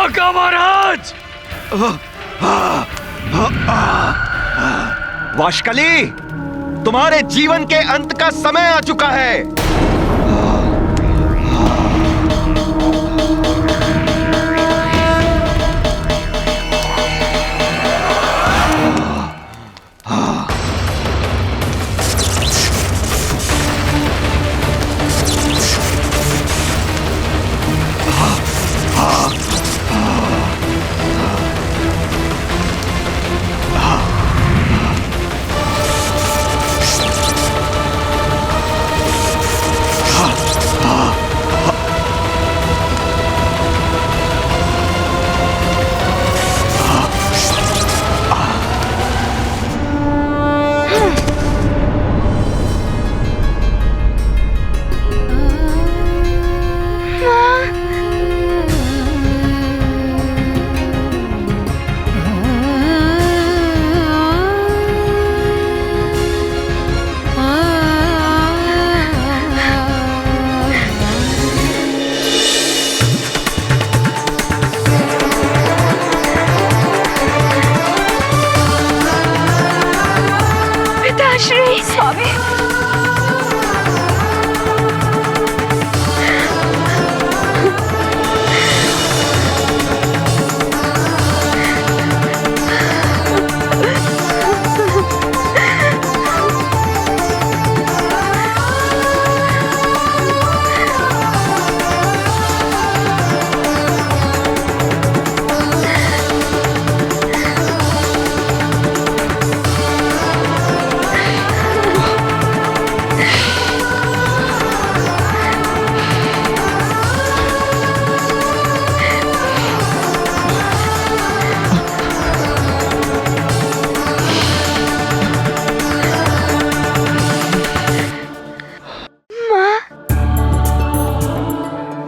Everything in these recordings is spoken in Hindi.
आका महाराज। वाशकली, तुम्हारे जीवन के अंत का समय आ चुका है।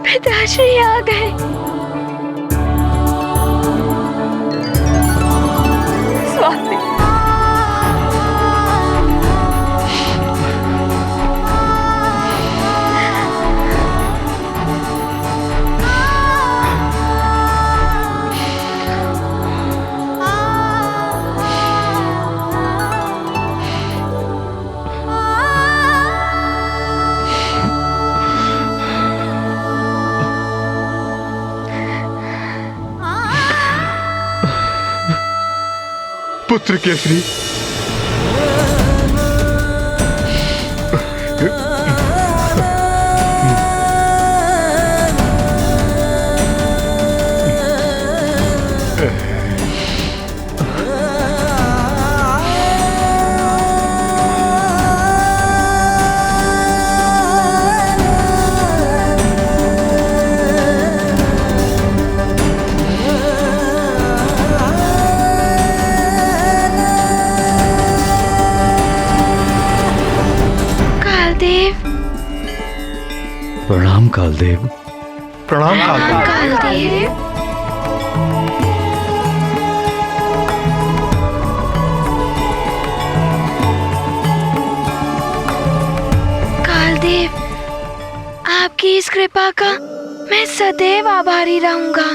पिताश्री आ गए। स्वामी, पुत्र केसरी, प्रणाम कालदेव। प्रणाम कालदेव। कालदेव, आपकी इस कृपा का मैं सदैव आभारी रहूंगा।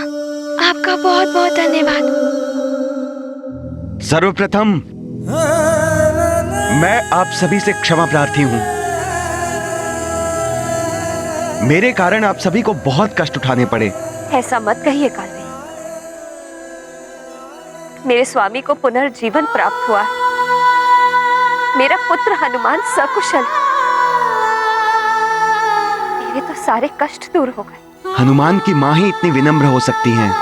आपका बहुत बहुत धन्यवाद। सर्वप्रथम मैं आप सभी से क्षमा प्रार्थी हूं। मेरे कारण आप सभी को बहुत कष्ट उठाने पड़े। ऐसा मत कहिए कालदेव, मेरे स्वामी को पुनर्जीवन प्राप्त हुआ है। मेरा पुत्र हनुमान सकुशल, मेरे तो सारे कष्ट दूर हो गए। हनुमान की मां ही इतनी विनम्र हो सकती हैं।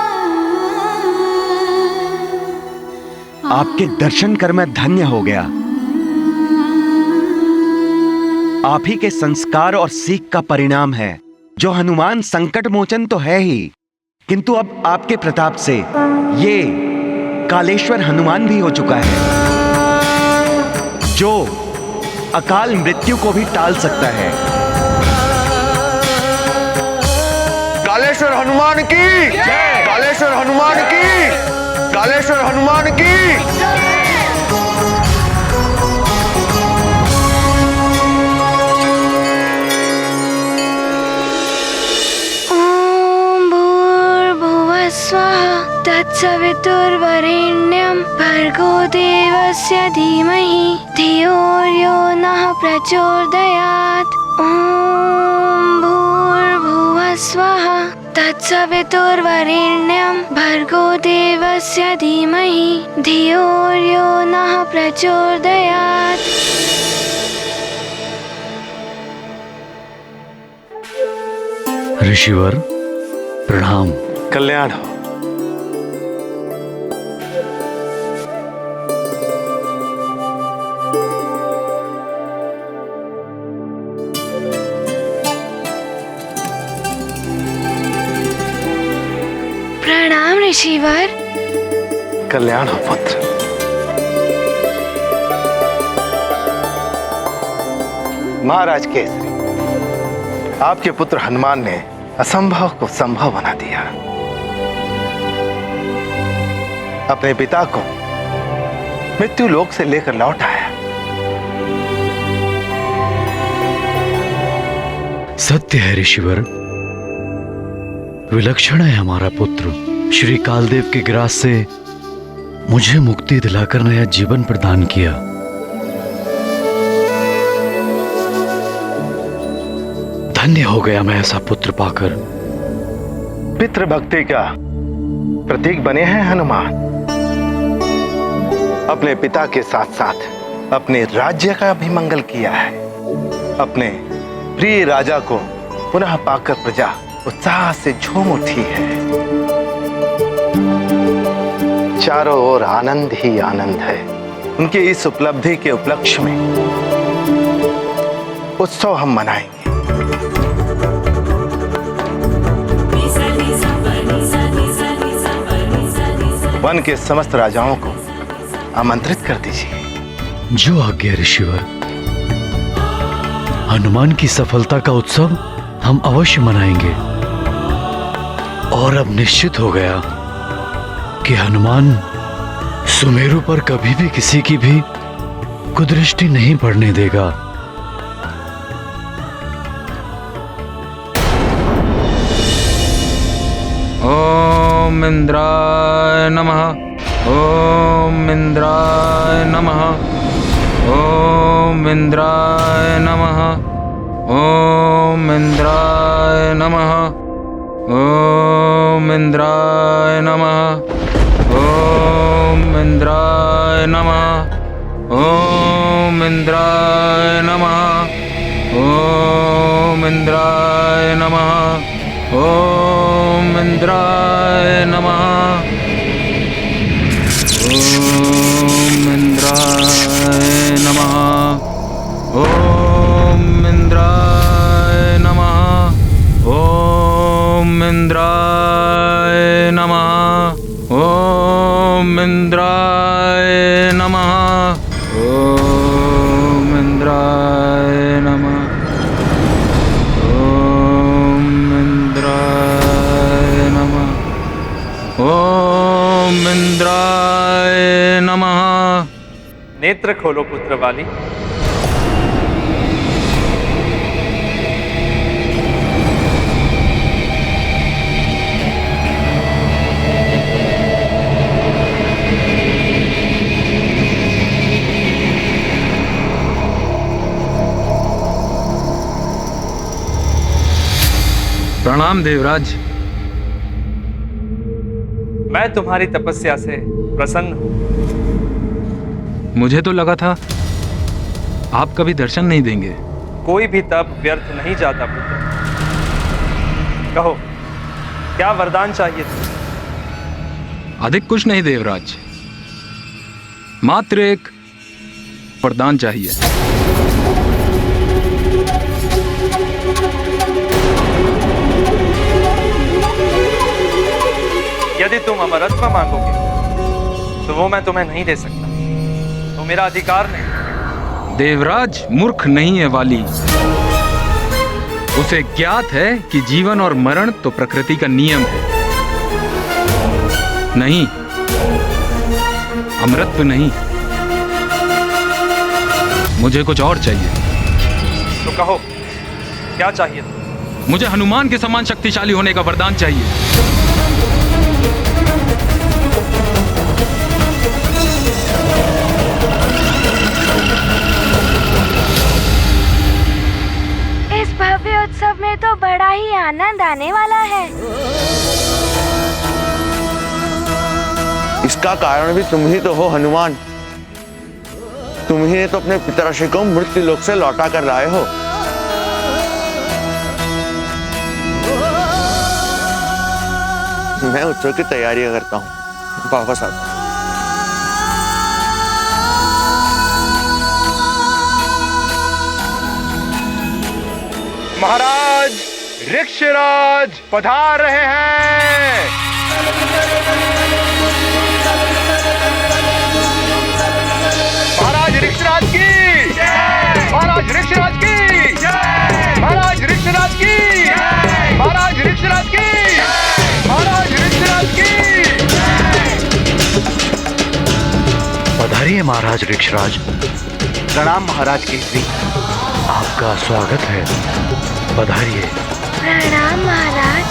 आपके दर्शन कर मैं धन्य हो गया। आप ही के संस्कार और सीख का परिणाम है। जो हनुमान संकट मोचन तो है ही, किंतु अब आपके प्रताप से ये कालेश्वर हनुमान भी हो चुका है, जो अकाल मृत्यु को भी टाल सकता है। कालेश्वर हनुमान की जय। कालेश्वर हनुमान की। कालेश्वर हनुमान की। ओम भूर्भुवः स्वः तत्सवितुर्वरेण्यं भर्गो देवस्य धीमहि धियो यो नः प्रचोदयात्। ॐ भूर्भुवः स्वः तत्सवितुर्वरेण्यं भर्गो देवस्य धीमहि धियो यो नः प्रचोदयात्। ऋषिवर प्रणाम। कल्याण हो। प्रणाम ऋषिवर। कल्याण हो पुत्र। महाराज केसरी, आपके पुत्र हनुमान ने असंभव को संभव बना दिया। अपने पिता को मृत्यु लोक से लेकर लौट आया। सत्य है ऋषिवर, विलक्षण है हमारा पुत्र। श्री कालदेव के ग्रास से मुझे मुक्ति दिलाकर नया जीवन प्रदान किया। धन्य हो गया मैं ऐसा पुत्र पाकर। पितृभक्ति का प्रतीक बने हैं हनुमान। अपने पिता के साथ साथ अपने राज्य का भी मंगल किया है। अपने प्रिय राजा को पुनः पाकर प्रजा उत्साह से झूम उठी है। चारों ओर आनंद ही आनंद है। उनकी इस उपलब्धि के उपलक्ष्य में उत्सव हम मनाएंगे। वन के समस्त राजाओं को आमंत्रित कर दीजिए। जो आज्ञा ऋषिवर। हनुमान की सफलता का उत्सव हम अवश्य मनाएंगे। और अब निश्चित हो गया कि हनुमान सुमेरु पर कभी भी किसी की भी कुदृष्टि नहीं पड़ने देगा। ओम इंद्राय नमः। ओम इंद्राय नमः। ओम इंद्राय नमः। ओम इंद्राय नमः। ओम इंद्राय नमः। ओम इंद्राय नमः। ओम इंद्राय नमः। ओम इंद्राय नमः। ओम इंद्राय नमः। ओम इंद्राय नमः। ओम इंद्राय नमः। ओम इंद्राय नमः। ओम इंद्राय नमः। ओम इंद्राय नमः। ओम इंद्राय नमः। ओम इंद्राय नमः। नेत्र खोलो पुत्र वाली। प्रणाम देवराज। मैं तुम्हारी तपस्या से प्रसन्न हूं। मुझे तो लगा था आप कभी दर्शन नहीं देंगे। कोई भी तप व्यर्थ नहीं जाता पुत्र। कहो, क्या वरदान चाहिए था? अधिक कुछ नहीं देवराज, मात्र एक वरदान चाहिए। यदि तुम अमरत्व मांगोगे तो वो मैं तुम्हें नहीं दे सकता। तो मेरा अधिकार नहीं। देवराज मूर्ख नहीं है वाली। उसे ज्ञात है कि जीवन और मरण तो प्रकृति का नियम है। नहीं, अमरत्व नहीं, मुझे कुछ और चाहिए। तो कहो, क्या चाहिए? मुझे हनुमान के समान शक्तिशाली होने का वरदान चाहिए। इस भव्य उत्सव में तो बड़ा ही आनंद आने वाला है। इसका कारण भी तुम ही तो हो हनुमान। तुम ही ने तो अपने पितराशि को मृत्यु लोक से लौटा कर लाए हो। मैं उत्सव की तैयारियां करता हूँ, वापस आता हूँ। महाराज ऋक्षराज पधार रहे हैं। महाराज ऋक्षराज की, महाराज ऋक्षराज की, महाराज ऋक्षराज की, महाराज ऋक्षराज की, महाराज ऋक्षराज की। पधारिए महाराज ऋक्षराज। प्रणाम महाराज केसरी। आपका स्वागत है, पधारिए। प्रणाम महाराज।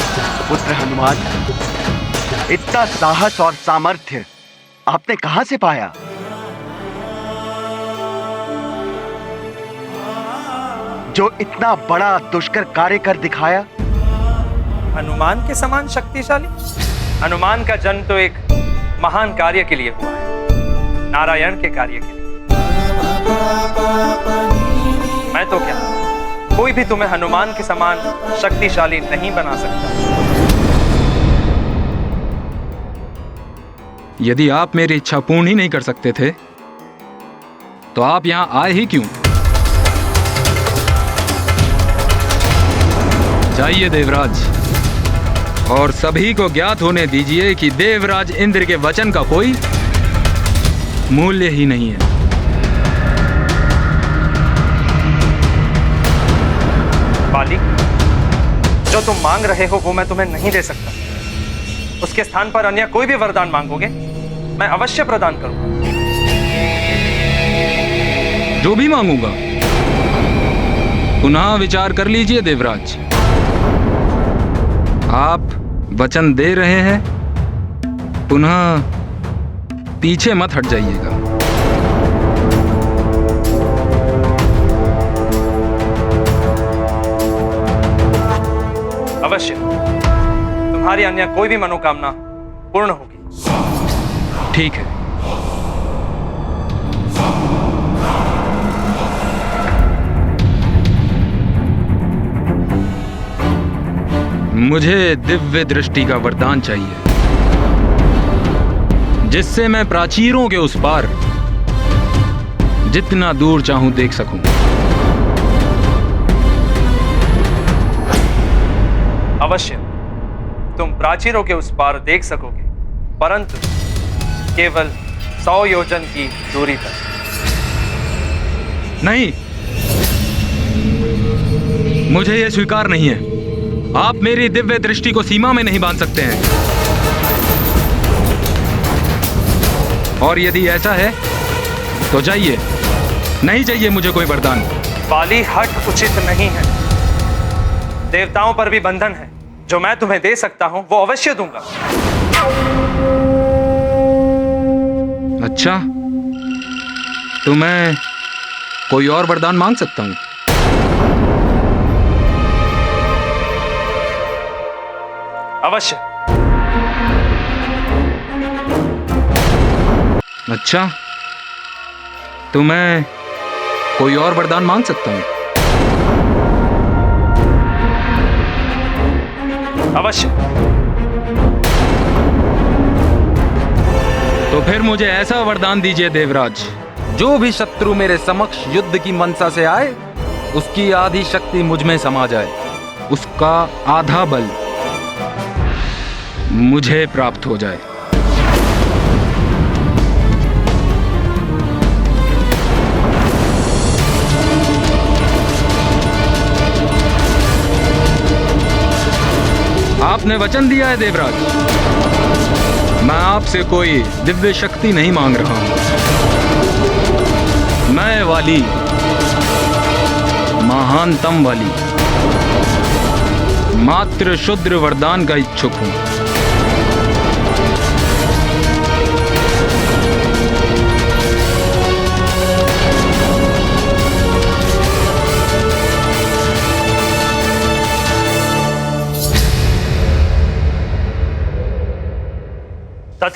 पुत्र हनुमान, इतना साहस और सामर्थ्य आपने कहां से पाया? जो इतना बड़ा दुष्कर कार्य कर दिखाया। हनुमान के समान शक्तिशाली? हनुमान का जन्म तो एक महान कार्य के लिए हुआ है, नारायण के कार्य के लिए। मैं तो क्या, कोई भी तुम्हें हनुमान के समान शक्तिशाली नहीं बना सकता। यदि आप मेरी इच्छा पूर्ण ही नहीं कर सकते थे तो आप यहां आए ही क्यों? जाइए देवराज, और सभी को ज्ञात होने दीजिए कि देवराज इंद्र के वचन का कोई मूल्य ही नहीं है। बाली, जो तुम मांग रहे हो वो मैं तुम्हें नहीं दे सकता। उसके स्थान पर अन्य कोई भी वरदान मांगोगे मैं अवश्य प्रदान करूंगा। जो भी मांगूंगा पुनः विचार कर लीजिए देवराज। आप वचन दे रहे हैं, पुनः पीछे मत हट जाइएगा। अवश्य तुम्हारी अन्य कोई भी मनोकामना पूर्ण होगी। ठीक है। मुझे दिव्य दृष्टि का वरदान चाहिए, जिससे मैं प्राचीरों के उस पार जितना दूर चाहूं देख सकूं। अवश्य तुम प्राचीरों के उस पार देख सकोगे, परंतु केवल 100 योजन की दूरी तक। नहीं, मुझे यह स्वीकार नहीं है। आप मेरी दिव्य दृष्टि को सीमा में नहीं बांध सकते हैं। और यदि ऐसा है तो जाइए, नहीं चाहिए मुझे कोई वरदान। बाली, हट उचित नहीं है। देवताओं पर भी बंधन है, जो मैं तुम्हें दे सकता हूं वो अवश्य दूंगा। अच्छा, तो मैं कोई और वरदान मांग सकता हूं? अवश्य। अच्छा, तो मैं कोई और वरदान मांग सकता हूं? अवश्य। तो फिर मुझे ऐसा वरदान दीजिए देवराज, जो भी शत्रु मेरे समक्ष युद्ध की मनसा से आए, उसकी आधी शक्ति मुझ में समा जाए, उसका आधा बल मुझे प्राप्त हो जाए। आपने वचन दिया है देवराज, मैं आपसे कोई दिव्य शक्ति नहीं मांग रहा हूं। मैं वाली, महानतम वाली, मात्र शुद्र वरदान का इच्छुक हूं।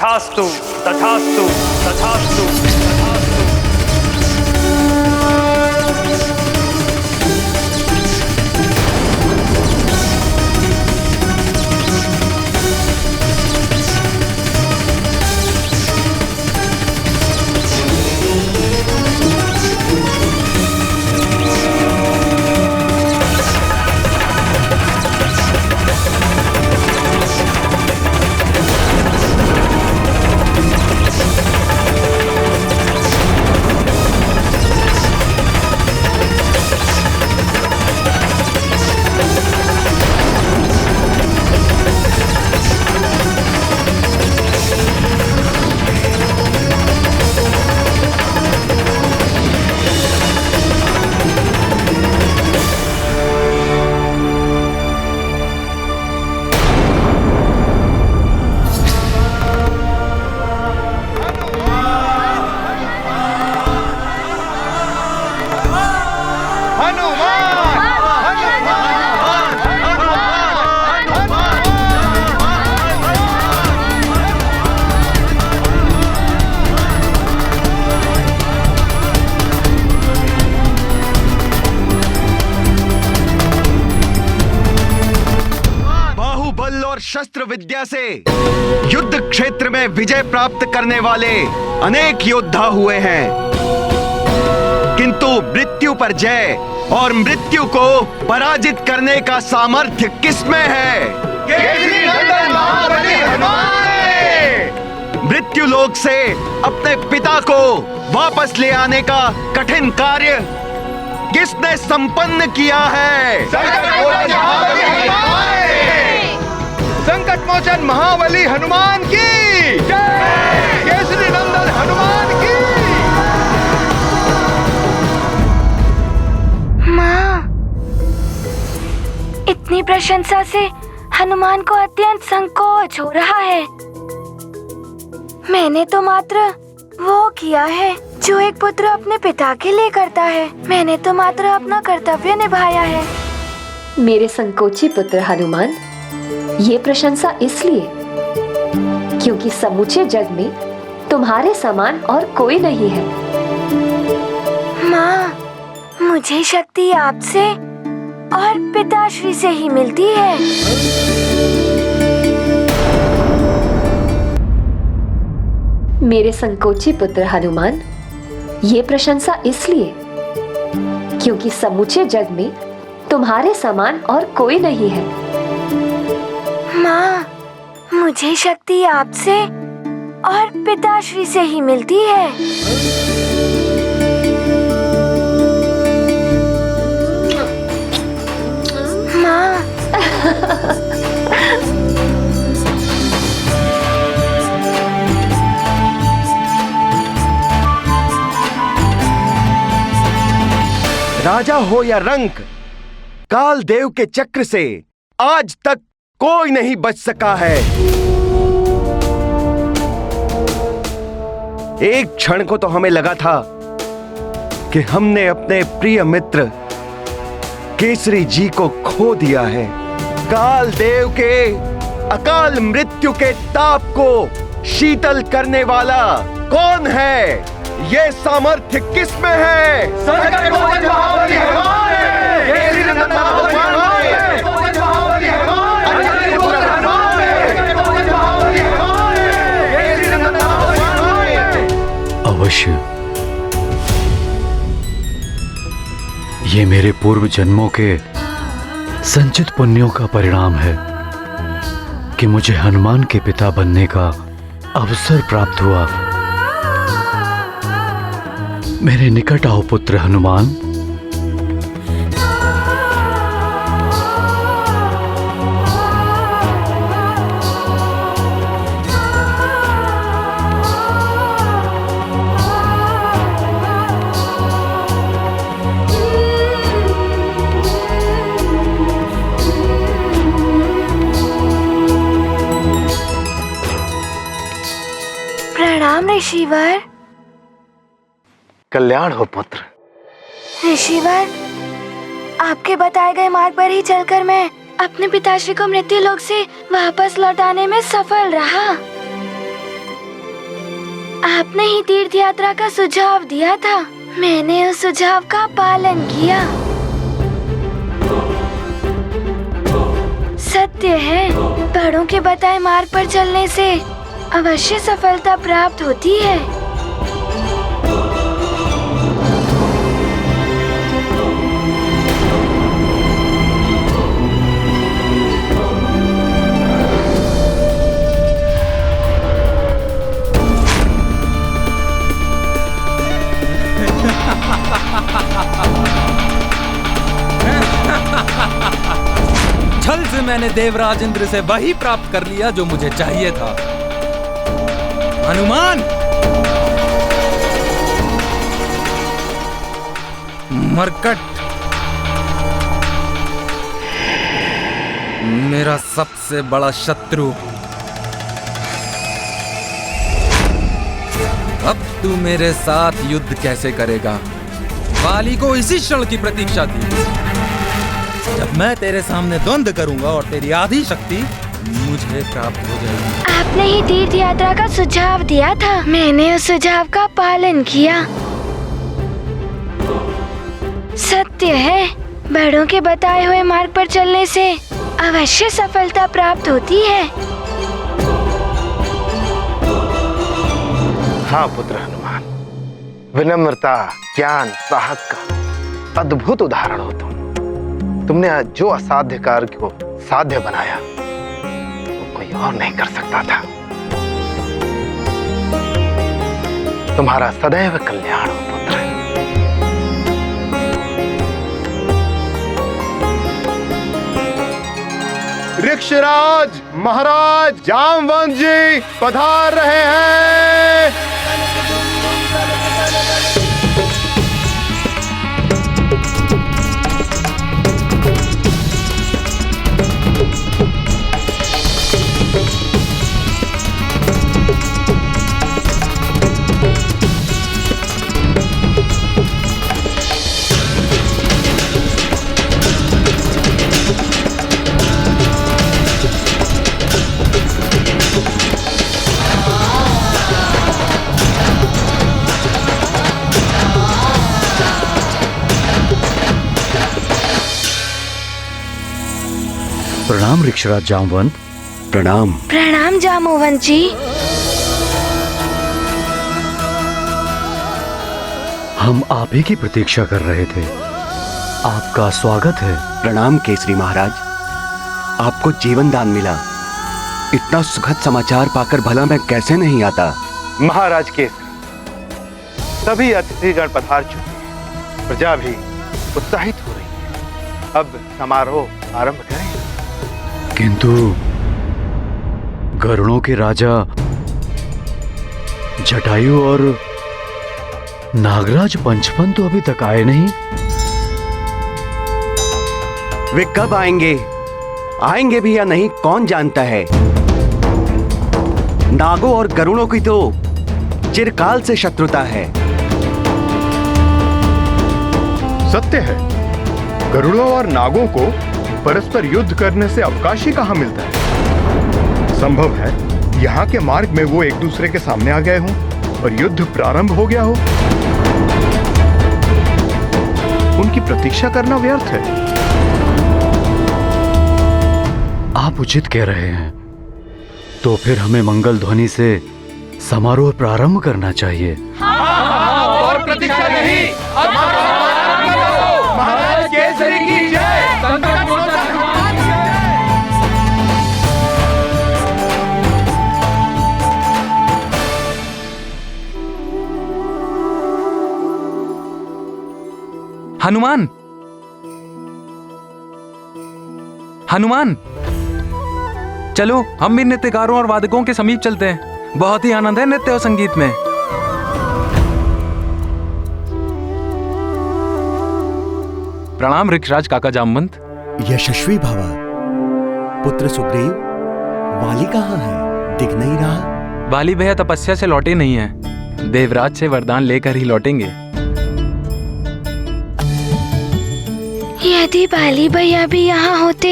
तथास्तु तथास्तु तथास्तु तथास्तु। शस्त्र विद्या से युद्ध क्षेत्र में विजय प्राप्त करने वाले अनेक योद्धा हुए हैं, किंतु मृत्यु पर जय और मृत्यु को पराजित करने का सामर्थ्य किसमें है? केसरी नंदन महाबली हनुमान। मृत्यु लोक से अपने पिता को वापस ले आने का कठिन कार्य किसने संपन्न किया है? संकट मोचन महाबली हनुमान की जय। केसरी नंदन हनुमान की। माँ, इतनी प्रशंसा से हनुमान को अत्यंत संकोच हो रहा है। मैंने तो मात्र वो किया है जो एक पुत्र अपने पिता के लिए करता है। मैंने तो मात्र अपना कर्तव्य निभाया है। मेरे संकोची पुत्र हनुमान, ये प्रशंसा इसलिए क्योंकि समूचे जग में तुम्हारे समान और कोई नहीं है। माँ, मुझे शक्ति आपसे और पिताश्री से ही मिलती है। मेरे संकोची पुत्र हनुमान, ये प्रशंसा इसलिए क्योंकि समूचे जग में तुम्हारे समान और कोई नहीं है। माँ, मुझे शक्ति आपसे और पिताश्री से ही मिलती है। माँ। राजा हो या रंक, काल देव के चक्र से आज तक कोई नहीं बच सका है। एक क्षण को तो हमें लगा था कि हमने अपने प्रिय मित्र केसरी जी को खो दिया है। काल देव के अकाल मृत्यु के ताप को शीतल करने वाला कौन है? ये सामर्थ्य किसमें है? संकट मोचन महाबली हनुमान है। केसरी नंदन महाबली हनुमान है। अवश्य ये मेरे पूर्व जन्मों के संचित पुण्यों का परिणाम है कि मुझे हनुमान के पिता बनने का अवसर प्राप्त हुआ। मेरे निकट आओ पुत्र हनुमान। प्रणाम ऋषिवर। कल्याण हो पुत्र। ऋषिवर, आपके बताए गए मार्ग पर ही चलकर मैं अपने पिताश्री को मृत्यु लोक से वापस लौटाने में सफल रहा। आपने ही तीर्थ यात्रा का सुझाव दिया था, मैंने उस सुझाव का पालन किया। सत्य है, बड़ों के बताए मार्ग पर चलने से अवश्य सफलता प्राप्त होती है। छल से मैंने देवराज इंद्र से वही प्राप्त कर लिया जो मुझे चाहिए था। हनुमान, मरकट मेरा सबसे बड़ा शत्रु। अब तू मेरे साथ युद्ध कैसे करेगा? वाली को इसी क्षण की प्रतीक्षा थी जब मैं तेरे सामने द्वंद्व करूंगा और तेरी आधी शक्ति मुझे प्राप्त हो जाएगी। आपने ही तीर्थ यात्रा का सुझाव दिया था, मैंने उस सुझाव का पालन किया। सत्य है, बड़ों के बताए हुए मार्ग पर चलने से अवश्य सफलता प्राप्त होती है। हाँ पुत्र हनुमान, विनम्रता, ज्ञान, साहस का अद्भुत उदाहरण हो तुम। तुमने आज जो असाध्य कार्य को साध्य बनाया वो कोई और नहीं कर सकता था। तुम्हारा सदैव कल्याण हो पुत्र। ऋक्षराज महाराज जामवंत जी पधार रहे हैं। प्रणाम ऋक्षराज जामवंत। प्रणाम। प्रणाम जामवंत जी। हम आप ही की प्रतीक्षा कर रहे थे, आपका स्वागत है। प्रणाम केसरी महाराज, आपको जीवन दान मिला। इतना सुखद समाचार पाकर भला मैं कैसे नहीं आता। महाराज केसरी, सभी अतिथिगण पधार चुके हैं, प्रजा भी उत्साहित हो रही है। अब समारोह आरंभ करें। किंतु गरुड़ों के राजा जटायु और नागराज पंचपन तो अभी तक आए नहीं। वे कब आएंगे? आएंगे भी या नहीं कौन जानता है। नागों और गरुड़ों की तो चिरकाल से शत्रुता है। सत्य है, गरुड़ों और नागों को परस्पर युद्ध करने से अवकाश ही कहां मिलता है। संभव है यहाँ के मार्ग में वो एक दूसरे के सामने आ गए हों और युद्ध प्रारंभ हो गया हो। उनकी प्रतीक्षा करना व्यर्थ है। आप उचित कह रहे हैं, तो फिर हमें मंगल ध्वनि से समारोह प्रारंभ करना चाहिए। और प्रतीक्षा नहीं, महाराज केसरी की जय। हनुमान, हनुमान, चलो हम भी नृत्यकारों और वादकों के समीप चलते हैं। बहुत ही आनंद है नृत्य और संगीत में। प्रणाम ऋक्षराज काका जामवंत। यशस्वी भव। पुत्र सुग्रीव, वाली कहाँ है? दिख नहीं रहा। वाली भैया तपस्या से लौटे नहीं हैं। देवराज से वरदान लेकर ही लौटेंगे। यदि बाली भैया भी यहाँ होते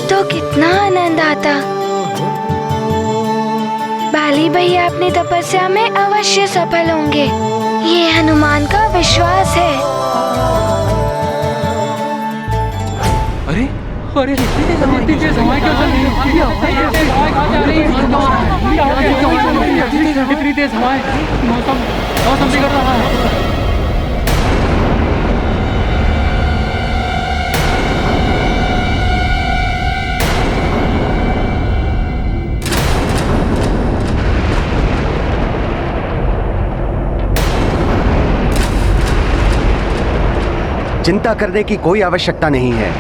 तो कितना आनंद आता। बाली भैया अपनी तपस्या में अवश्य सफल होंगे, ये हनुमान का विश्वास है। अरे अरे इतनी तेज हवाएं, मौसम बिगड़ रहा है। चिंता करने की कोई आवश्यकता नहीं है।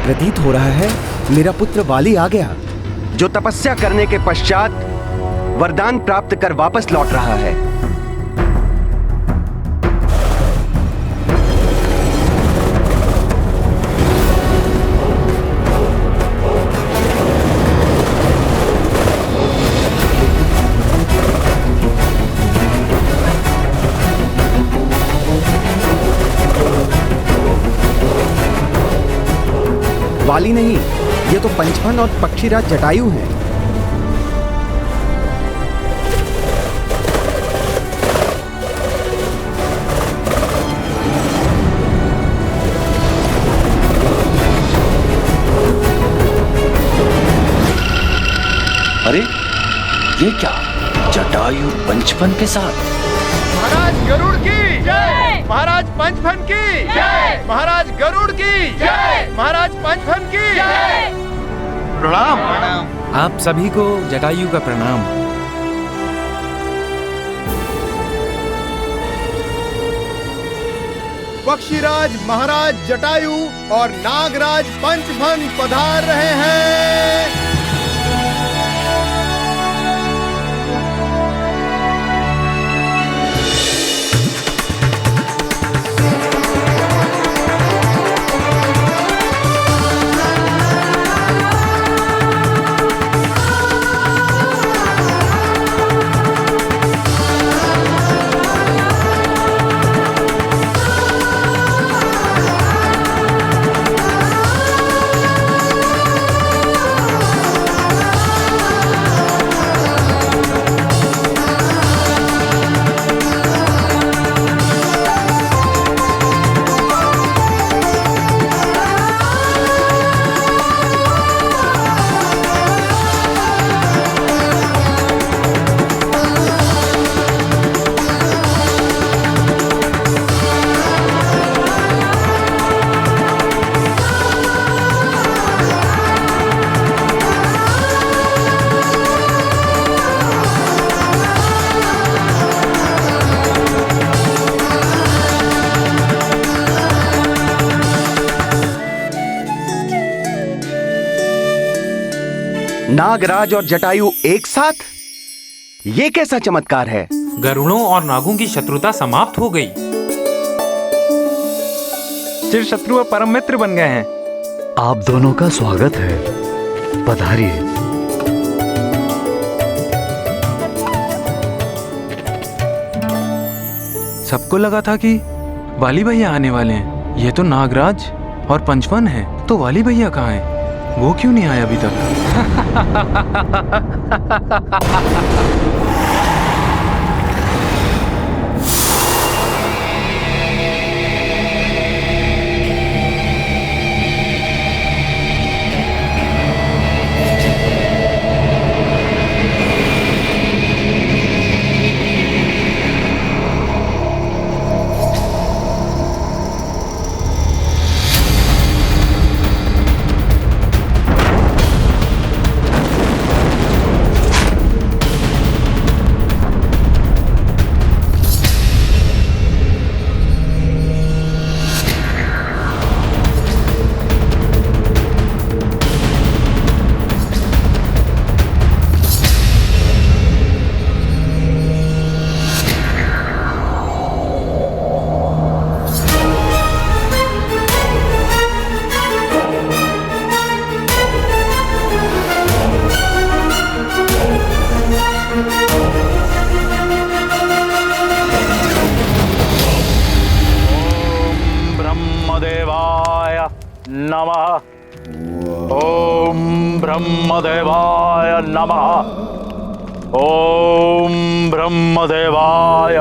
प्रतीत हो रहा है मेरा पुत्र वाली आ गया, जो तपस्या करने के पश्चात वरदान प्राप्त कर वापस लौट रहा है। वाली नहीं, ये तो पंचफन और पक्षीराज जटायु हैं। अरे ये क्या, जटायु पंचफन के साथ? महाराज गरुड़ की जय, महाराज पंचफन की जय, महाराज गरुड़ की जय, महाराज पंचफन की जय। प्रणाम। आप सभी को जटायु का प्रणाम। पक्षीराज महाराज जटायु और नागराज पंचफन पधार रहे हैं। नागराज और जटायु एक साथ, ये कैसा चमत्कार है? गरुड़ों और नागों की शत्रुता समाप्त हो गई, चिर शत्रु और परम मित्र बन गए हैं। आप दोनों का स्वागत है, पधारिए। सबको लगा था कि वाली भैया आने वाले हैं, ये तो नागराज और पंचफन है, तो वाली भैया कहाँ हैं? वो क्यों नहीं आया अभी तक? नमः। ओम ब्रह्मदेवाय नमः। ओम ब्रह्मदेवाय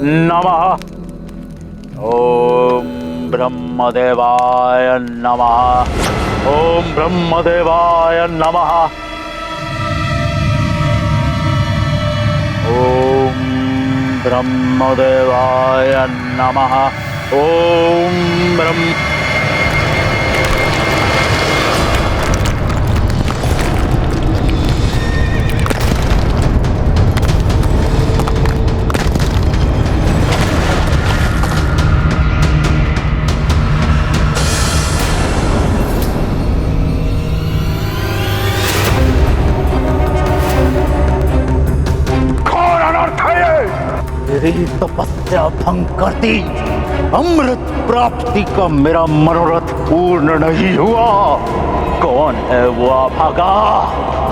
नमः। ओम ब्रह्मदेवाय नमः। ओम ब्रह्मदेवाय नमः। ओम ब्रह्मदेवाय नमः। ओम ब्रह्म मेरी तपस्या भंग कर दी, अमृत प्राप्ति का मेरा मनोरथ पूर्ण नहीं हुआ। कौन है वो अभागा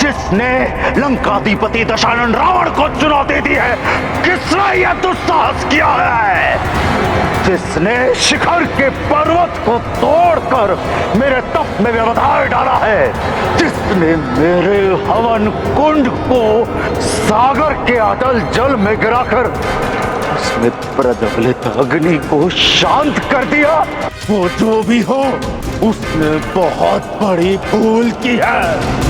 जिसने लंकाधिपति दशानन रावण को चुनौती दी है? किसने यह दुस्साहस किया है? जिसने शिखर के पर्वत को तोड़कर मेरे तप में व्यवधान डाला है? जिसने मेरे हवन कुंड को सागर के अटल जल में गिराकर उसमें प्रज्वलित अग्नि को शांत कर दिया? वो जो भी हो, उसने बहुत बड़ी भूल की है।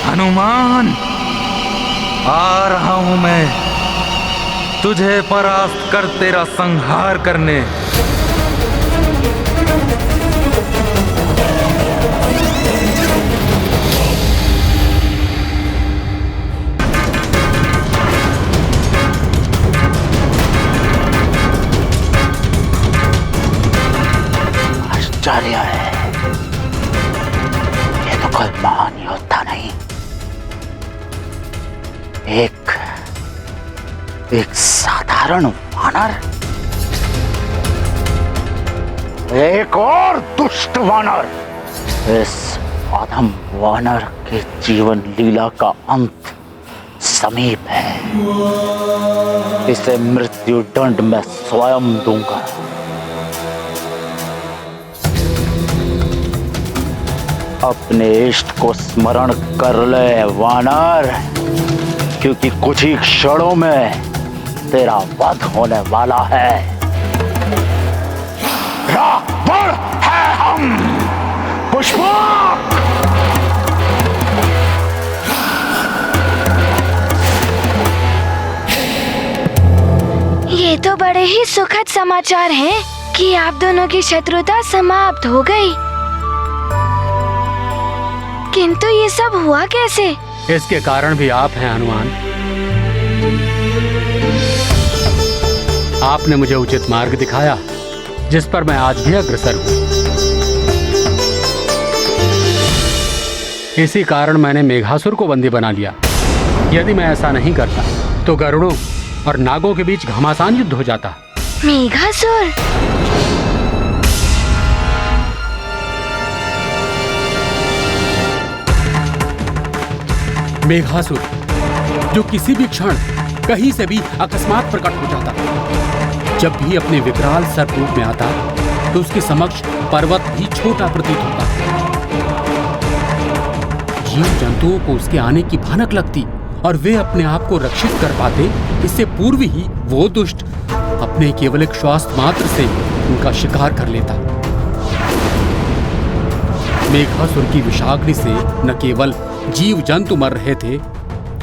हनुमान, आ रहा हूं मैं तुझे परास्त कर तेरा संहार करने। आश्चर्य है, ये तो कोई महान योद्धा नहीं, एक साधारण वानर, एक और दुष्ट वानर। इस अधम वानर के जीवन लीला का अंत समीप है। इसे मृत्यु दंड मैं स्वयं दूंगा। अपने इष्ट को स्मरण कर ले वानर, क्योंकि कुछ ही क्षणों में तेरा वध होने वाला है। रावण है हम, पुष्पक! ये तो बड़े ही सुखद समाचार हैं कि आप दोनों की शत्रुता समाप्त हो गई। किंतु ये सब हुआ कैसे? इसके कारण भी आप हैं हनुमान। आपने मुझे उचित मार्ग दिखाया, जिस पर मैं आज भी अग्रसर हूं। इसी कारण मैंने मेघासुर को बंदी बना लिया। यदि मैं ऐसा नहीं करता तो गरुड़ों और नागों के बीच घमासान युद्ध हो जाता। मेघासुर? मेघासुर, जो किसी भी क्षण कहीं से भी अकस्मात प्रकट हो जाता। जब भी अपने विकराल सर्प रूप में आता तो उसके समक्ष पर्वत भी छोटा प्रतीत होता। जीव जंतुओं को उसके आने की भनक लगती और वे अपने आप को रक्षित कर पाते। इससे पूर्व ही वो दुष्ट अपने केवल एक श्वास मात्र से उनका शिकार कर लेता। मेघासुर की विषाग्नि से न केवल जीव जंतु मर रहे थे,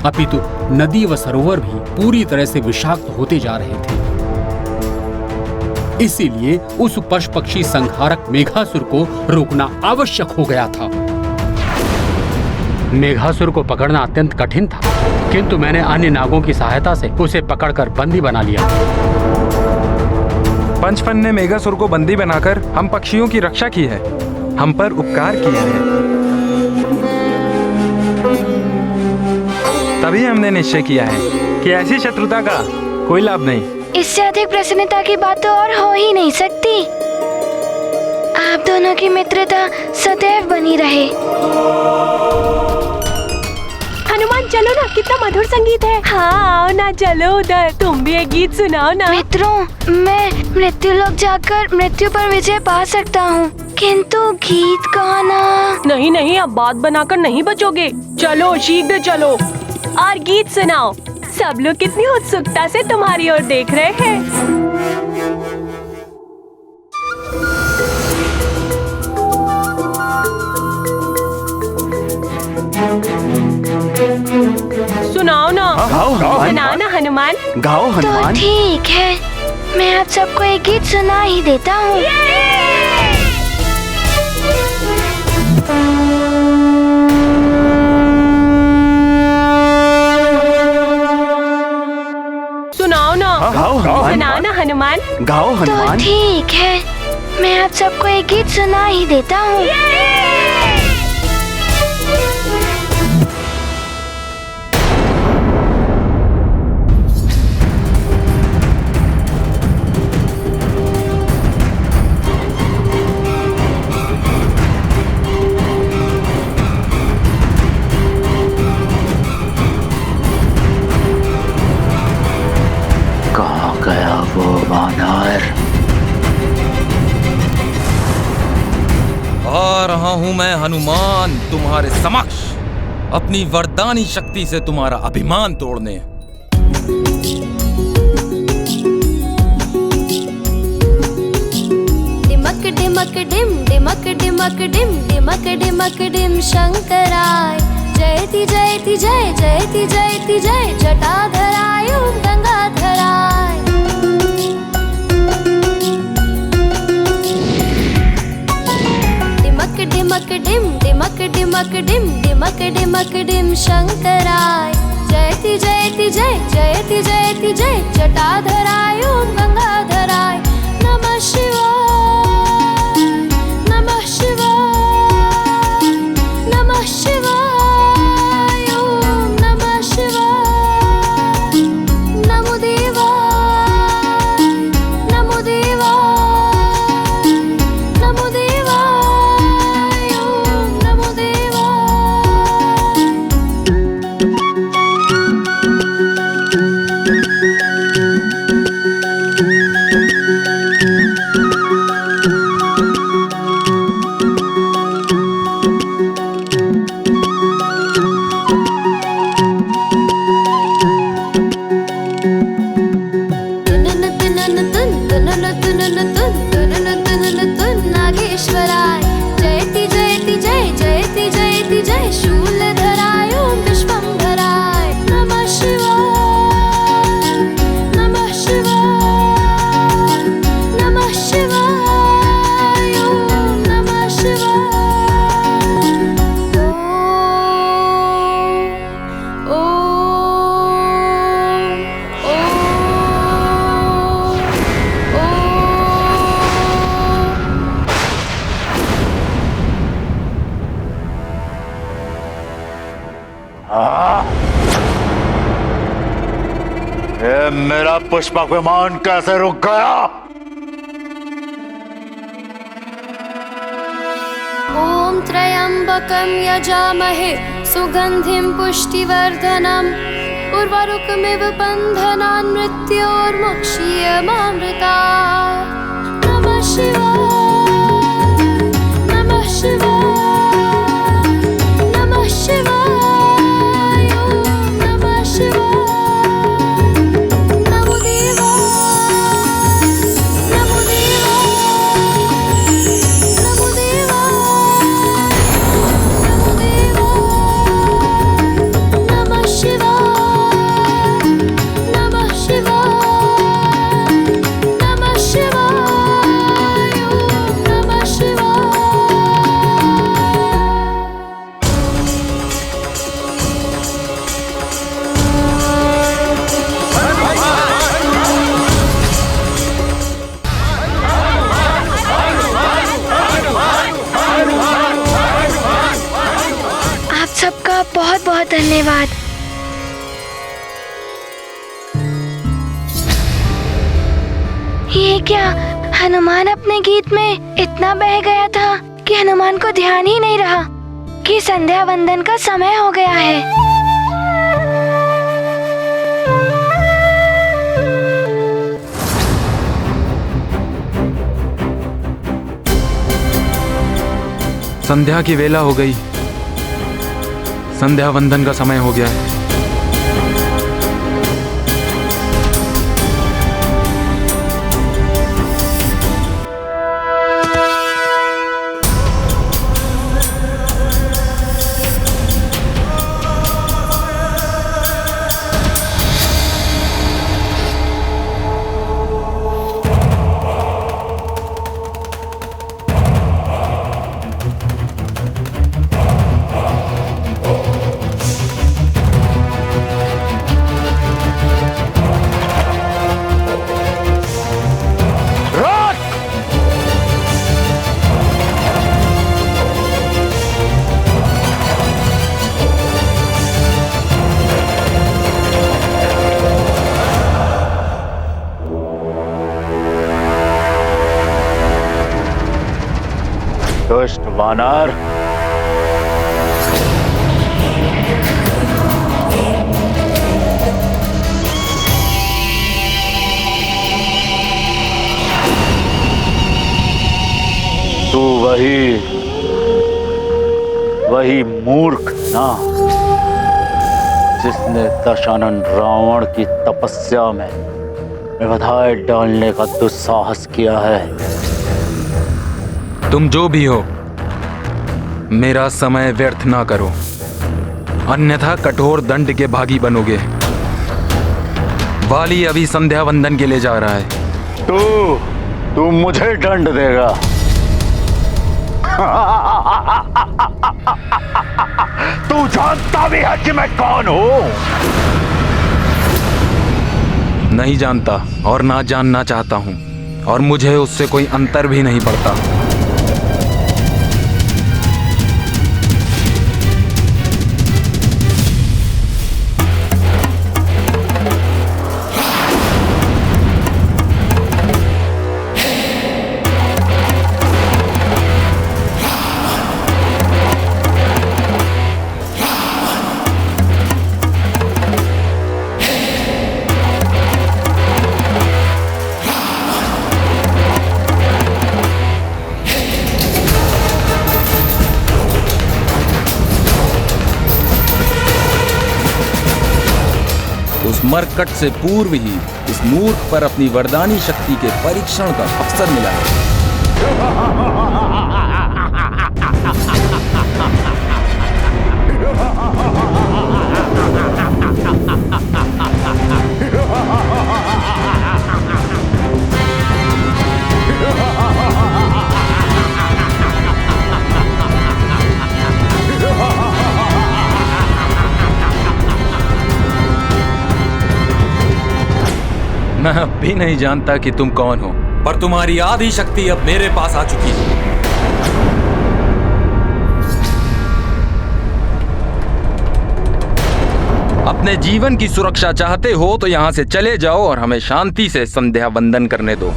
अपितु नदी व सरोवर भी पूरी तरह से विषाक्त होते जा रहे थे। इसीलिए उस पशु पक्षी संहारक मेघासुर को रोकना आवश्यक हो गया था। मेघासुर को पकड़ना अत्यंत कठिन था, किंतु मैंने अन्य नागों की सहायता से उसे पकड़कर बंदी बना लिया। पंचफन ने मेघासुर को बंदी बनाकर हम पक्षियों की रक्षा की है, हम पर उपकार किया है। तभी हमने निश्चय किया है कि ऐसी शत्रुता का कोई लाभ नहीं। इससे अधिक प्रसन्नता की बात तो और हो ही नहीं सकती। आप दोनों की मित्रता सदैव बनी रहे। हनुमान चलो ना, कितना मधुर संगीत है। हाँ आओ ना, चलो उधर, तुम भी एक गीत सुनाओ ना। मित्रों, मैं मृत्यु लोक जाकर मृत्यु पर विजय पा सकता हूँ, किंतु गीत गाना। नहीं नहीं, अब बात बनाकर नहीं बचोगे। चलो शीघ्र चलो और गीत सुनाओ। सब लोग कितनी उत्सुकता से तुम्हारी ओर देख रहे हैं। सुनाओ ना, सुनाओ ना हनुमान। गाओ तो हनुमान। ठीक है, मैं आप सबको एक गीत सुना ही देता हूँ। सुनाओ ना, सुनाओ ना हनुमान। गाओ हनुमान। तो ठीक है, मैं आप सबको एक गीत सुना ही देता हूँ। कहाँ गया वो वानर? आ रहा हूं मैं हनुमान तुम्हारे समक्ष, अपनी वरदानी शक्ति से तुम्हारा अभिमान तोड़ने। डिमक डिमक डिम, डिमक डिमक डिम, डिमक डिमक डिम शंकराय। जयति जयति जय, जयति जयति जय, जटाधराय ओम गंगाधराय। डिमक डिमक डिम, डिमक डिमक डिम, डिमक डिमक डिम शंकराय। जयति जयति जय, जयति जयति जय, जटाधराय ओम गंगाधराय। नमः शिवाय, नमः शिवाय, नमः शिवाय, ओम नमः शिवाय। नमो देवाय, नमो देवाय, नमो देवाय, ओम नमो देवाय। नागेश्वराय। जयति जयति जय, जयति जयति जय, शूलधराय ओम विश्वंभराय। नमः शिवाय, नमः शिवाय, नमः शिवाय, ओम नमः शिवाय। ये मेरा पुष्पक विमान कैसे रुक गया? ॐ त्र्यम्बकं यजामहे सुगन्धिं पुष्टिवर्धनम् उर्वारुकमिव बन्धनान् मृत्योर्मुक्षीयमामृतात्। नमः शिवाय, नमः शिवाय, नमः शिवाय, ॐ नमः शिवाय। नमो देवाय, नमो देवाय, नमो देवाय, नमो देवाय। नमः शिवाय, नमः शिवाय, नमः शिवाय, ॐ नमः शिवाय। आप सबका बहुत बहुत धन्यवाद। ये क्या, हनुमान अपने गीत में इतना बह गया था कि हनुमान को ध्यान ही नहीं रहा कि संध्या वंदन का समय हो गया है। संध्या की वेला हो गई, संध्या वंदन का समय हो गया है। दुष्ट वानर, तू वही मूर्ख ना जिसने दशानन रावण की तपस्या में विधाय डालने का दुस्साहस किया है। तुम जो भी हो, मेरा समय व्यर्थ ना करो, अन्यथा कठोर दंड के भागी बनोगे। वाली अभी संध्या वंदन के लिए जा रहा है। तू मुझे दंड देगा? तू जानता भी है कि मैं कौन हूं? नहीं जानता और ना जानना चाहता हूं, और मुझे उससे कोई अंतर भी नहीं पड़ता। मरकट से पूर्व ही इस मूर्ख पर अपनी वरदानी शक्ति के परीक्षण का अवसर मिला है। मैं अब भी नहीं जानता कि तुम कौन हो, पर तुम्हारी आधी शक्ति अब मेरे पास आ चुकी है। अपने जीवन की सुरक्षा चाहते हो तो यहां से चले जाओ और हमें शांति से संध्या वंदन करने दो,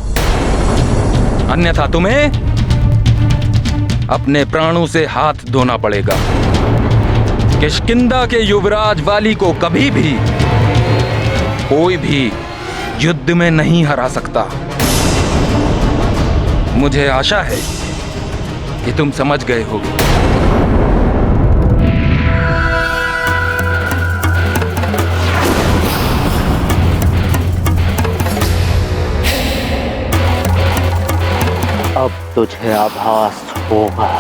अन्यथा तुम्हें अपने प्राणों से हाथ धोना पड़ेगा। किष्किंधा के युवराज वाली को कभी भी कोई भी युद्ध में नहीं हरा सकता। मुझे आशा है कि तुम समझ गए होगे। अब तुझे आभास होगा,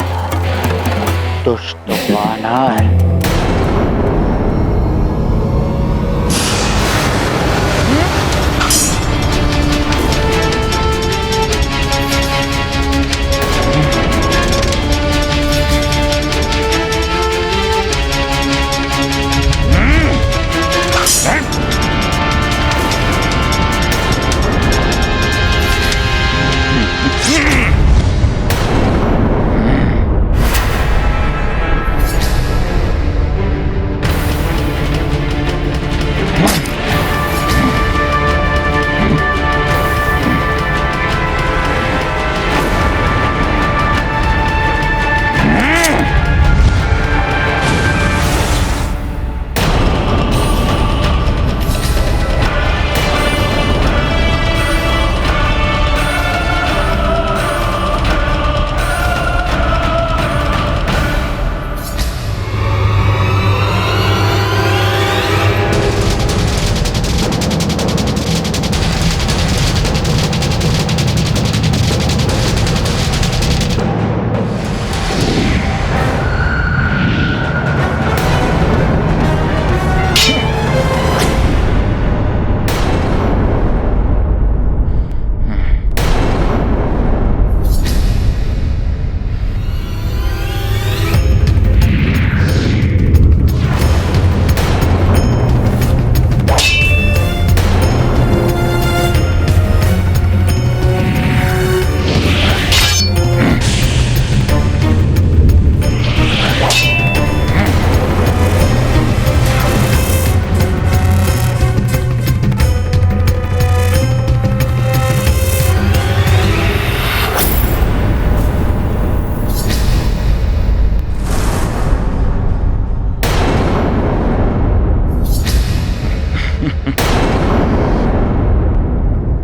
दुष्ट वानर।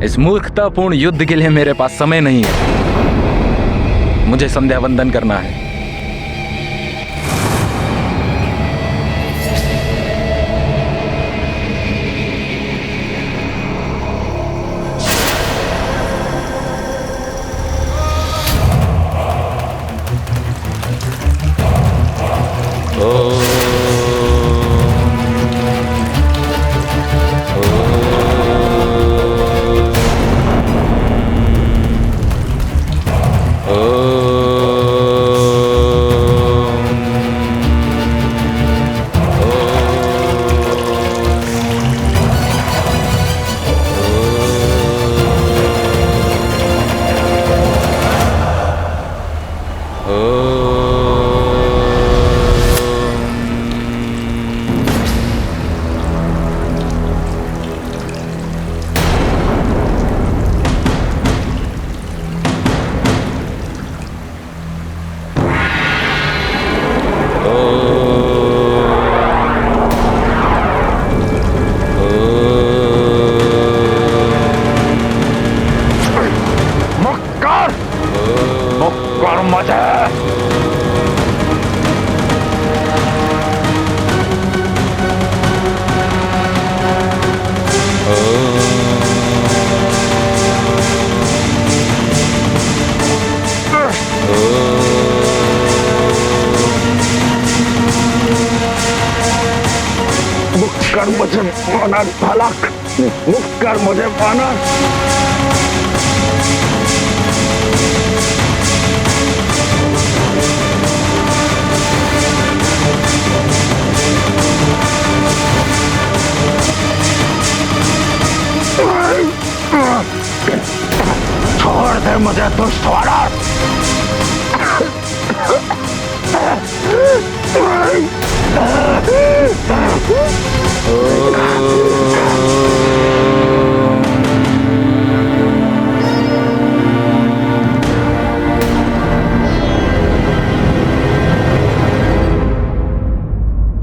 इस मूर्खतापूर्ण युद्ध के लिए मेरे पास समय नहीं है। मुझे संध्या वंदन करना है। मुझे माना भलक, मुक्त कर मुझे माना। छोड़ दे मुझे दुष्टवाड़ा।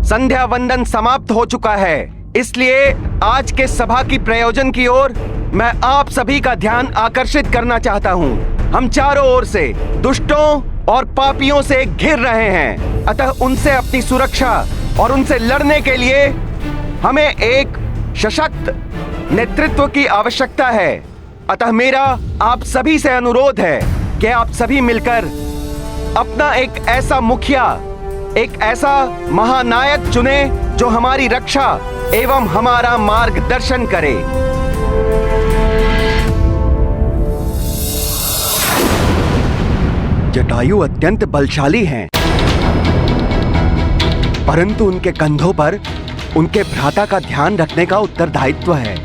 संध्या वंदन समाप्त हो चुका है, इसलिए आज के सभा की प्रयोजन की ओर मैं आप सभी का ध्यान आकर्षित करना चाहता हूं। हम चारों ओर से दुष्टों और पापियों से घिर रहे हैं, अतः उनसे अपनी सुरक्षा और उनसे लड़ने के लिए हमें एक सशक्त नेतृत्व की आवश्यकता है। अतः मेरा आप सभी से अनुरोध है कि आप सभी मिलकर अपना एक ऐसा मुखिया, एक ऐसा महानायक चुने जो हमारी रक्षा एवं हमारा मार्गदर्शन करे। जटायु अत्यंत बलशाली हैं, परंतु उनके कंधों पर उनके भ्राता का ध्यान रखने का उत्तरदायित्व है।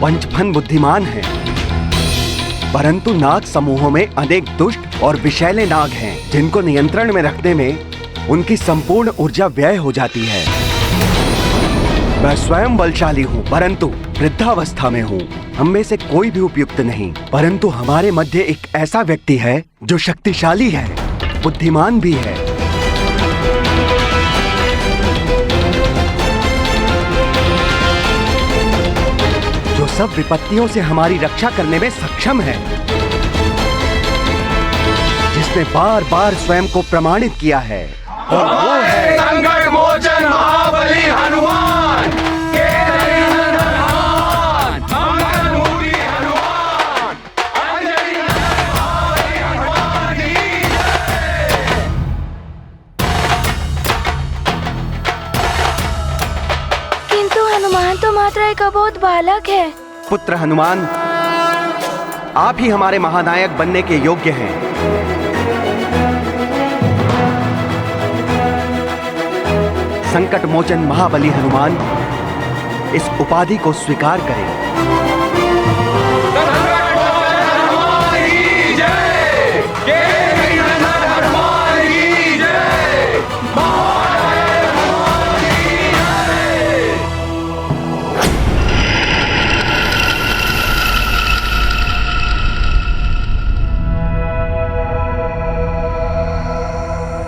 पंचफन बुद्धिमान हैं, परंतु नाग समूहों में अनेक दुष्ट और विषैले नाग हैं, जिनको नियंत्रण में रखने में उनकी संपूर्ण ऊर्जा व्यय हो जाती है। मैं स्वयं बलशाली हूँ, परंतु वृद्धावस्था में हूँ। हम में से कोई भी उपयुक्त नहीं, परंतु हमारे मध्य एक ऐसा व्यक्ति है जो शक्तिशाली है, बुद्धिमान भी है। जो सब विपत्तियों से हमारी रक्षा करने में सक्षम है, जिसने बार बार स्वयं को प्रमाणित किया है, और वो है संकट मोचन महाबली हनुमान। किंतु हनुमान तो मात्र एक अबोध बालक है। पुत्र हनुमान, आप ही हमारे महानायक बनने के योग्य हैं। संकट मोचन महाबली हनुमान, इस उपाधि को स्वीकार करें।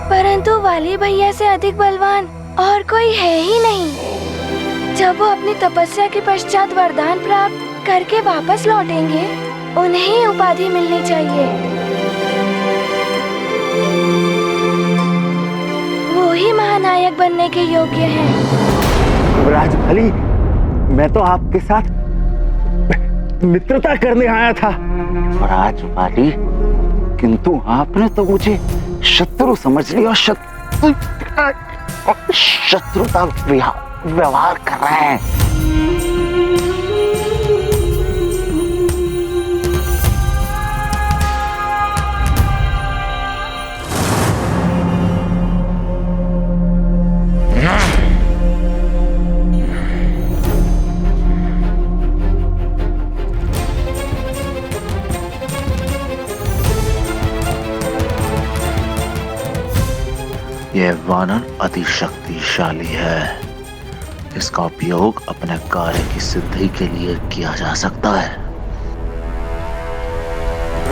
परंतु वाली भैया से अधिक बलवान और कोई है ही नहीं। जब वो अपनी तपस्या के पश्चात वरदान प्राप्त करके वापस लौटेंगे, उन्हें ही उपाधि मिलनी चाहिए। वो ही महानायक बनने के योग्य हैं। युवराज बलि, मैं तो आपके साथ मित्रता करने आया था। युवराज बलि, किंतु आपने तो मुझे शत्रु समझ लिया। शत्रुता व्यवहार कर रहे हैं। यह वानर अति शक्तिशाली है। इसका उपयोग अपने कार्य की सिद्धि के लिए किया जा सकता है।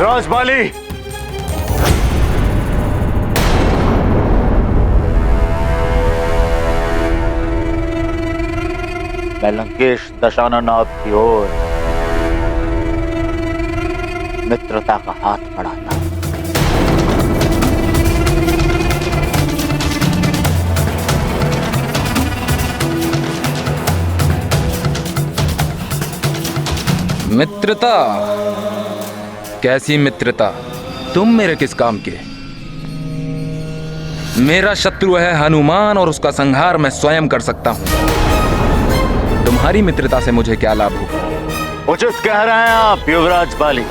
राजबाली, मैं लंकेश दशाननाथ की ओर मित्रता का हाथ बढ़ाता हूं। मित्रता? कैसी मित्रता? तुम मेरे किस काम के? मेरा शत्रु है हनुमान और उसका संहार मैं स्वयं कर सकता हूं। तुम्हारी मित्रता से मुझे क्या लाभ होगा? उचित कह रहे हैं आप युवराज बाली,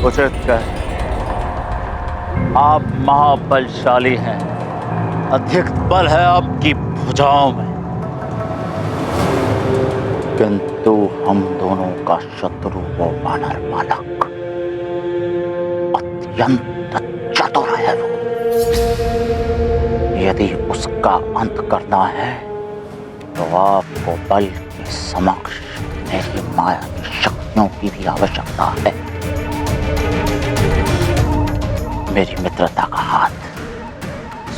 उचित कह। आप महाबलशाली हैं, अधिक बल है आपकी भुजाओं में, किंतु हम दोनों का शत्रु वो वानर बालक अत्यंत चतुर है। वो यदि उसका अंत करना है तो आपको बल के समक्ष मेरी माया की शक्तियों की भी आवश्यकता है। मेरी मित्रता का हाथ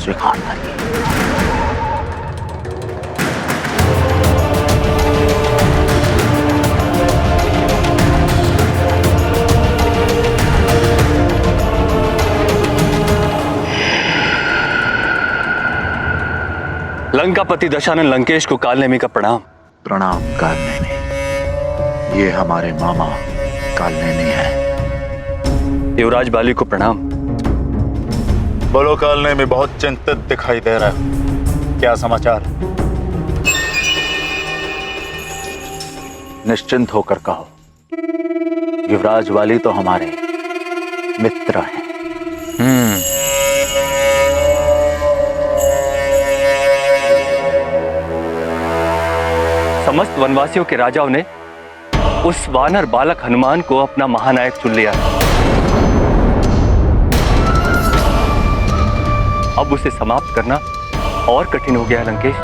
स्वीकार करिए। लंकापति दशानन लंकेश को कालनेमी का प्रणाम। प्रणाम कालनेमी, ये हमारे मामा कालनेमी है। युवराज बाली को प्रणाम। बोलो कालनेमी, बहुत चिंतित दिखाई दे रहा है, क्या समाचार? निश्चिंत होकर कहो, युवराज वाली तो हमारे मित्र हैं। समस्त वनवासियों के राजाओं ने उस वानर बालक हनुमान को अपना महानायक चुन लिया। अब उसे समाप्त करना और कठिन हो गया है लंकेश।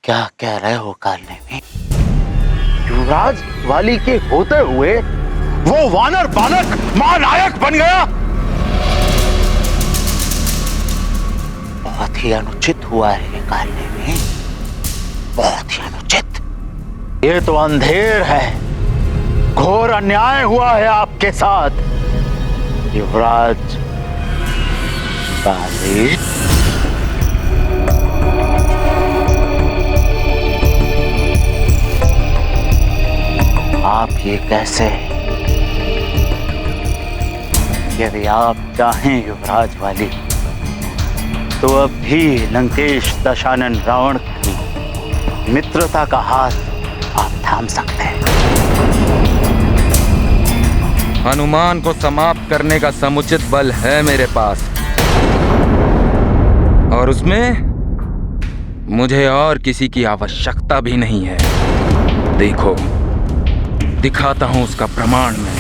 क्या कह रहे हो कालनेमी? युवराज वाली के होते हुए वो वानर बालक महानायक बन गया? बहुत ही अनुचित हुआ है कालनेमी, बहुत ही अनुचित। ये तो अंधेर है, घोर अन्याय हुआ है आपके साथ युवराज बाली। आप ये कैसे? यदि आप चाहें युवराज वाली तो अब भी लंकेश दशानन रावण की मित्रता का हाथ आप थाम सकते हैं। हनुमान को समाप्त करने का समुचित बल है मेरे पास, और उसमें मुझे और किसी की आवश्यकता भी नहीं है। देखो, दिखाता हूं उसका प्रमाण मैं।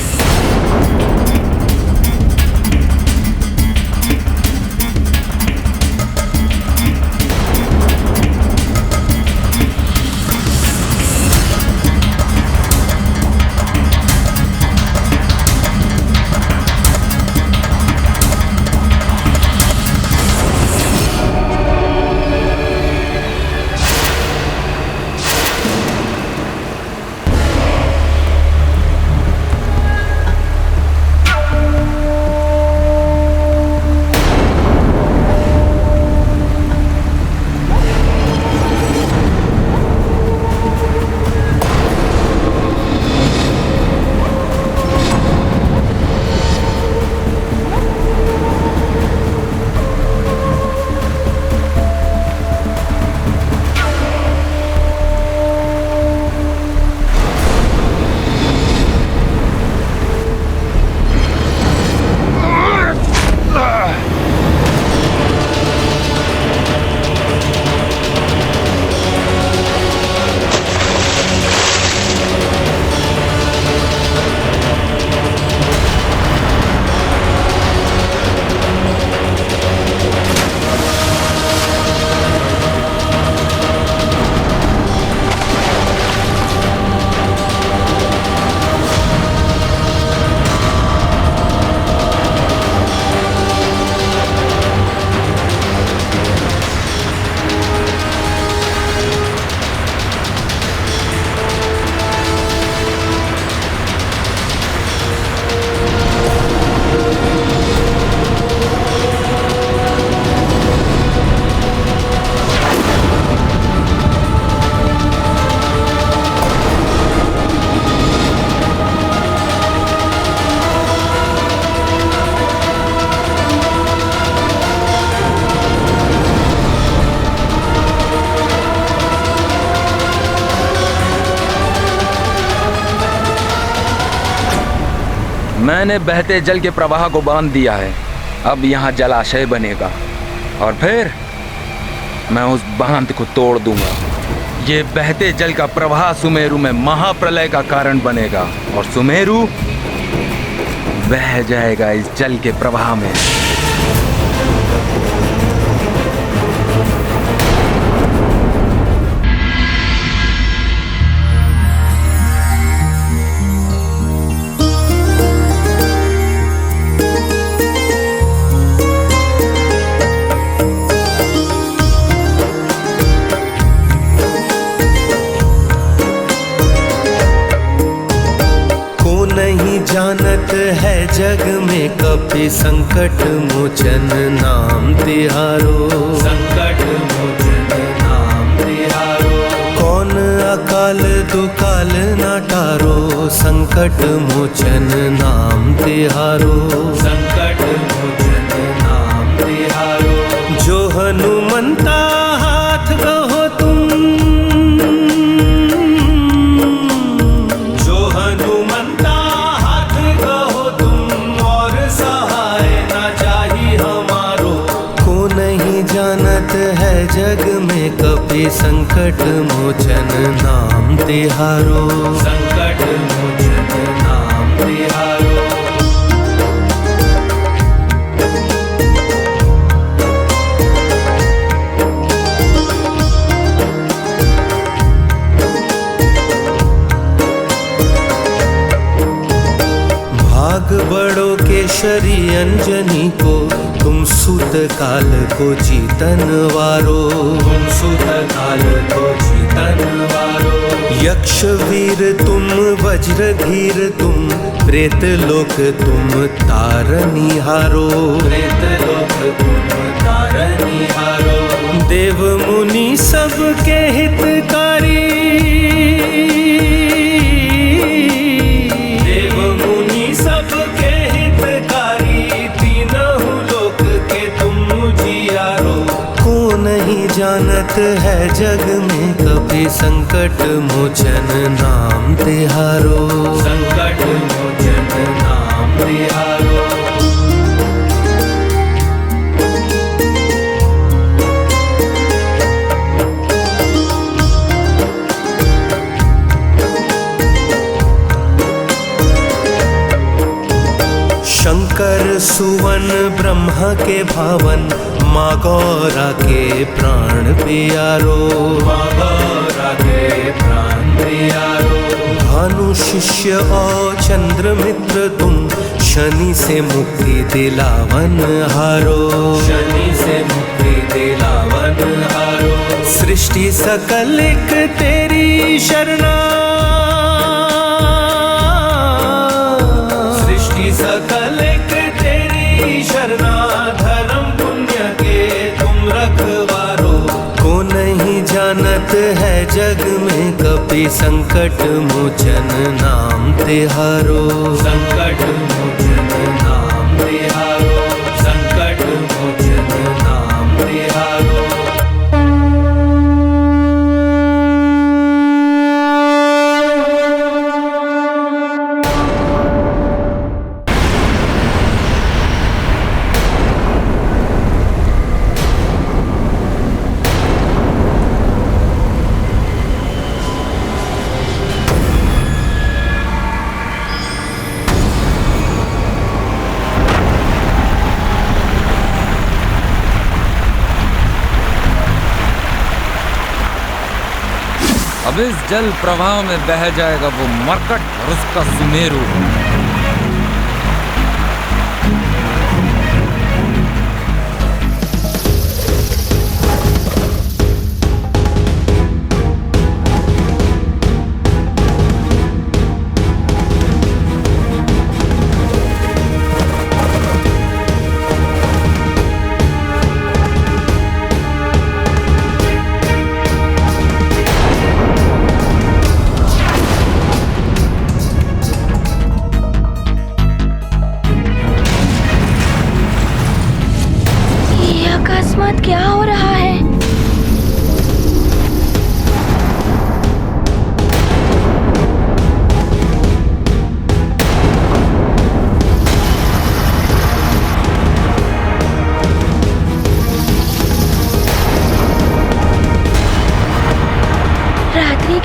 मैंने बहते जल के प्रवाह को बांध दिया है। अब यहाँ जलाशय बनेगा और फिर मैं उस बांध को तोड़ दूंगा। ये बहते जल का प्रवाह सुमेरु में महाप्रलय का कारण बनेगा और सुमेरु बह जाएगा इस जल के प्रवाह में। जानत है जग में कपि संकट मोचन नाम तिहारो। संकट मोचन नाम तिहारो। कौन अकाल दुकाल ना टारो। संकट मोचन नाम तिहारो। संकट मोचन नाम तिहारो। जो हनुमंता हाथ कहो तुम। जो हनुमंता है जग में कपि संकट मोचन नाम तिहारो। संकट मोचन नाम तिहारो। भाग बड़ो केशरी अंजनी को तुम सुत काल को जीतन वारो। तुम सुत काल को जीतन वारो। यक्ष वीर तुम वज्र धीर तुम प्रेत लोक तुम तारनी हारो। प्रेत लोक तुम तारनी हारो। देव मुनि सबके हितकारी। देव मुनि सबके हितकारी। तीनों लोक के तुम जियारो। को नहीं जानत है जग में कपि संकट मोचन नाम तिहारो। संकट मोचन नाम तिहारो। शंकर सुवन ब्रह्मा के भावन माँ गौरा के प्राण प्यारो। माँ गौरा के प्राण प्यारो। भानु शिष्य और चंद्र मित्र तुम शनि से मुक्ति दिलावन हारो। शनि से मुक्ति दिलावन हारो। सृष्टि सकल एक तेरी शरणा। सृष्टि सकल एक तेरी शरणा। धर्म पुण्य के तुम रखवारो। को नहीं जानत है जग में कपि संकट मोचन नाम तिहारो। संकट मोचन नाम तिहारो। संकट मोचन नाम तिहारो। अब इस जल प्रवाह में बह जाएगा वो मरकट और उसका सुमेरु।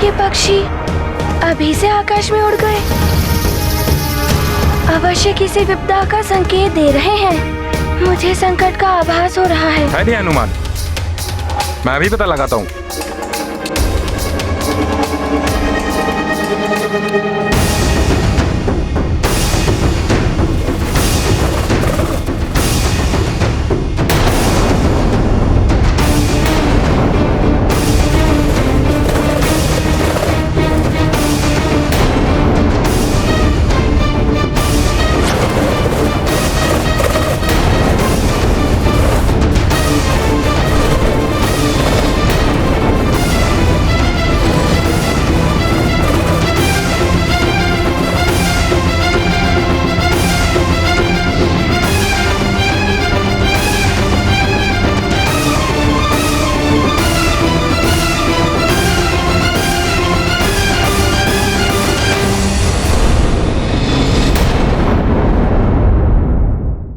के पक्षी अभी से आकाश में उड़ गए। अवश्य किसी विपदा का संकेत दे रहे हैं। मुझे संकट का आभास हो रहा है। नहीं हनुमान, मैं अभी पता लगाता हूँ।